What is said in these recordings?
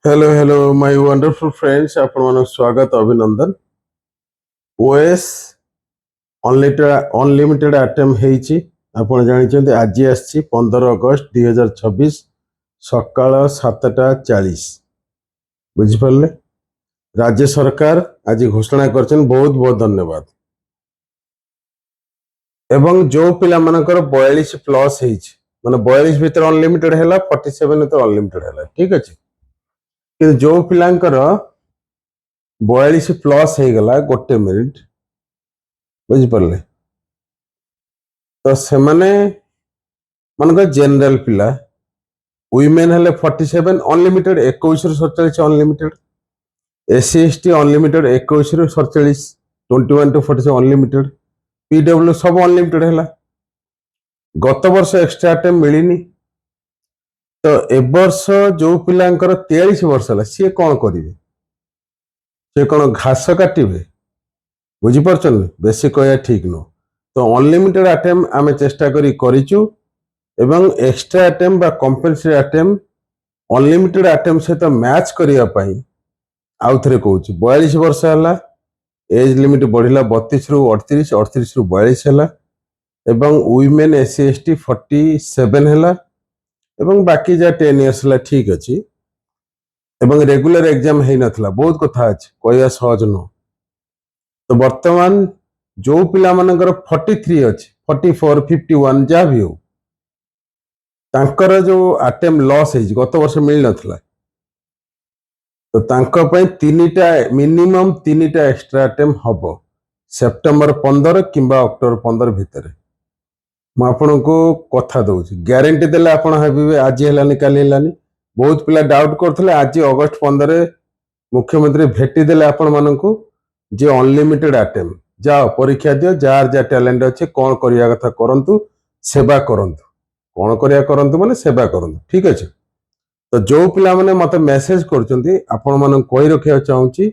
Hello, my wonderful friends. ଆପଣମାନଙ୍କୁ ସ୍ୱାଗତ ଅଭିନନ୍ଦନ। OS ଅନଲିମିଟେଡ୍ ଆଟେମ୍ପ ହେଇଛି। ଆପଣ ଜାଣିଛନ୍ତି ଆଜି ଆସିଛି 15 ଅଗଷ୍ଟ 2026 ସକାଳ 7:40। ବୁଝିପାରିଲେ? ରାଜ୍ୟ ସରକାର ଆଜି ଘୋଷଣା କରିଛନ୍ତି, ବହୁତ ବହୁତ ଧନ୍ୟବାଦ। ଏବଂ ଯୋଉ ପିଲାମାନଙ୍କର 42 ପ୍ଲସ୍ ହେଇଛି, ମାନେ 42 ଭିତରେ ଅନଲିମିଟେଡ୍ ହେଲା, 47 ଭିତରେ ଅନଲିମିଟେଡ୍ ହେଲା, ଠିକ ଅଛି। କିନ୍ତୁ ଯୋଉ ପିଲାଙ୍କର 42 ପ୍ଲସ୍ ହେଇଗଲା ଗୋଟେ ମିନିଟ, ବୁଝିପାରିଲେ, ତ ସେମାନେ ମାନଙ୍କ ଜେନେରାଲ ପିଲା, ୱିମେନ୍ ହେଲେ 47 ଅନଲିମିଟେଡ୍, 21 ରୁ 47 ଅନଲିମିଟେଡ୍, SC ST ଅନଲିମିଟେଡ୍ 21 ରୁ 47, 21 to 47 ଅନଲିମିଟେଡ୍, PW ସବୁ ଅନଲିମିଟେଡ୍ ହେଲା। ଗତ ବର୍ଷ ଏକ୍ସଟ୍ରା ଆଟେମ୍ପ ମିଳିନି, ତ ଏ ବର୍ଷ ଯୋଉ ପିଲାଙ୍କର 43 ବର୍ଷ ହେଲା, ସିଏ କଣ କରିବେ? ସେ କଣ ଘାସ କାଟିବେ? ବୁଝିପାରୁଛନ୍ତି? ବେଶୀ କହିବା ଠିକ ନୁହଁ। ତ ଅନଲିମିଟେଡ୍ ଆଟେମ୍ପ ଆମେ ଚେଷ୍ଟା କରିଛୁ ଏବଂ ଏକ୍ସଟ୍ରା ଆଟେମ୍ପ ବା କମ୍ପଲସରି ଆଟେମ୍ପ ଅନଲିମିଟେଡ୍ ଆଟେମ୍ପ ସହିତ ମ୍ୟାଚ୍ କରିବା ପାଇଁ ଆଉ ଥରେ କହୁଛି, 42 ବର୍ଷ ହେଲା, ଏଜ୍ ଲିମିଟ୍ ବଢିଲା 32 ରୁ 38, 38 ରୁ 42 ହେଲା, ଏବଂ ୱିମେନ୍ SC ST 47 ହେଲା, ଏବଂ ବାକି ଯାହା 10 ଇୟର୍ସ ହେଲା, ଠିକ ଅଛି। ଏବଂ ରେଗୁଲାର ଏକ୍ଜାମ ହେଇନଥିଲା, ବହୁତ କଥା ଅଛି, କହିବା ସହଜ ନୁହଁ। ତ ବର୍ତ୍ତମାନ ଯୋଉ ପିଲାମାନଙ୍କର 43 ଅଛି, 44, 51 ଯାହା ବି ହଉ, ତାଙ୍କର ଯୋଉ ଆଟେମ୍ପ ଲସ୍ ହେଇଛି, ଗତ ବର୍ଷ ମିଳିନଥିଲା, ତ ତାଙ୍କ ପାଇଁ ମିନିମମ୍ ତିନିଟା ଏକ୍ସଟ୍ରା ଆଟେମ୍ପ ହବ ସେପ୍ଟେମ୍ବର 15 କିମ୍ବା ଅକ୍ଟୋବର 15 ଭିତରେ। ମୁଁ ଆପଣଙ୍କୁ କଥା ଦଉଛି, ଗ୍ୟାରେଣ୍ଟି ଦେଲେ ଆପଣ ଭାବିବେ ଆଜି ହେଲାନି କାଲି ହେଲାନି। ବହୁତ ପିଲା ଡାଉଟ୍ କରୁଥିଲେ, ଆଜି ଅଗଷ୍ଟ 15 ମୁଖ୍ୟମନ୍ତ୍ରୀ ଭେଟି ଦେଲେ ଆପଣ ମାନଙ୍କୁ ଯେ ଅନଲିମିଟେଡ୍ ଆଟେମ୍ପ, ଯାଅ ପରୀକ୍ଷା ଦିଅ, ଯାହାର ଯାହା ଟ୍ୟାଲେଣ୍ଟ ଅଛି, କଣ କରିବା କଥା କରନ୍ତୁ, ସେବା କରନ୍ତୁ। କଣ କରିବା କରନ୍ତୁ ମାନେ ସେବା କରନ୍ତୁ, ଠିକ ଅଛି। ତ ଯୋଉ ପିଲାମାନେ ମତେ ମେସେଜ କରୁଛନ୍ତି, ଆପଣ ମାନଙ୍କୁ କହି ରଖିବାକୁ ଚାହୁଁଛି,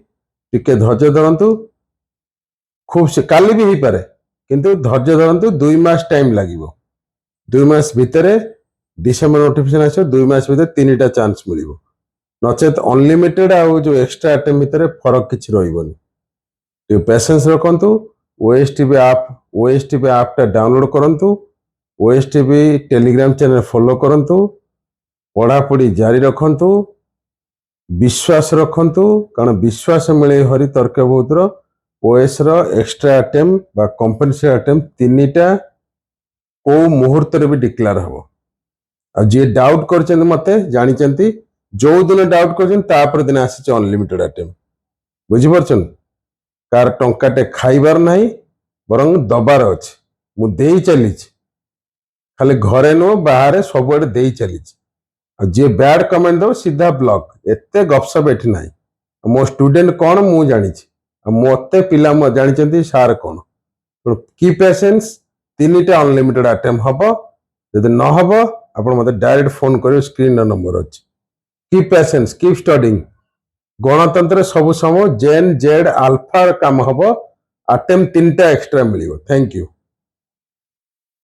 ଟିକେ ଧୈର୍ଯ୍ୟ ଧରନ୍ତୁ। କାଲି ବି ହେଇପାରେ, କିନ୍ତୁ ଧୈର୍ଯ୍ୟ ଧରନ୍ତୁ, 2 ମାସ ଟାଇମ ଲାଗିବ। 2 ମାସ ଭିତରେ ଡିସେମ୍ବର ନୋଟିଫିକେସନ ଆସିବ, 2 ମାସ ଭିତରେ 3ଟା ଚାନ୍ସ ମିଳିବ। ନଚେତ ଅନଲିମିଟେଡ୍ ଆଉ ଯୋଉ ଏକ୍ସଟ୍ରା ଆଟେମ୍ପ ଭିତରେ ଫରକ କିଛି ରହିବନି। ଟିକେ ପେସେନ୍ସ ରଖନ୍ତୁ। OSTB ଆପ୍ଟା ଡାଉନଲୋଡ କରନ୍ତୁ। OSTB ଟେଲିଗ୍ରାମ ଚ୍ୟାନେଲ ଫଲୋ କରନ୍ତୁ। ପଢାପଢି ଜାରି ରଖନ୍ତୁ, ବିଶ୍ୱାସ ରଖନ୍ତୁ, କାରଣ ବିଶ୍ୱାସ ମିଳେ ହରି ତର୍କ ବହୁତର। OS ର ଏକ୍ସଟ୍ରା ଆଟେମ୍ପ ବା କମ୍ପଲସରି ଆଟେମ୍ପ 3ଟା କୋଉ ମୁହୂର୍ତ୍ତରେ ବି ଡିକ୍ଲେୟାର ହବ। ଆଉ ଯିଏ ଡାଉଟ୍ କରିଛନ୍ତି, ମତେ ଜାଣିଛନ୍ତି, ଯୋଉ ଦିନ ଡାଉଟ୍ କରିଛନ୍ତି ତାପରେ ଦିନ ଆସିଛି ଅନଲିମିଟେଡ୍ ଆଟେମ୍ପ। ବୁଝିପାରୁଛନ୍ତି? କାର ଟଙ୍କାଟେ ଖାଇବାର ନାହିଁ, ବରଂ ଦବାର ଅଛି। ମୁଁ ଦେଇ ଚାଲିଛି, ଖାଲି ଘରେ ନୁହଁ, ବାହାରେ ସବୁଆଡେ ଦେଇ ଚାଲିଛି। ଆଉ ଯିଏ ବ୍ୟାଡ କମେଣ୍ଟ ଦବ ସିଧା ବ୍ଲକ୍। ଏତେ ଗପସପ ଏଠି ନାହିଁ। ମୋ ଷ୍ଟୁଡେଣ୍ଟ କଣ ମୁଁ ଜାଣିଛି, ଆଉ ମତେ ପିଲା ଜାଣିଛନ୍ତି ସାର୍ କଣ। କି ପେସେନ୍ସ, 3ଟା ଅନଲିମିଟେଡ୍ ଆଟେମ୍ପ ହବ। ଯଦି ନ ହବ ଆପଣ ମତେ ଡାଇରେକ୍ଟ ଫୋନ କରିବେ, ସ୍କ୍ରିନର ନମ୍ବର ଅଛି। କି ପେସେନ୍ସ, କିପ୍ ଷ୍ଟଡିଂ। ଗଣତନ୍ତ୍ର ସବୁ ସମୟ ଜେନ୍ ଜେଡ୍ ଆଲଫା କାମ ହବ। ଆଟେମ୍ପ 3ଟା ଏକ୍ସଟ୍ରା ମିଳିବ। Thank you.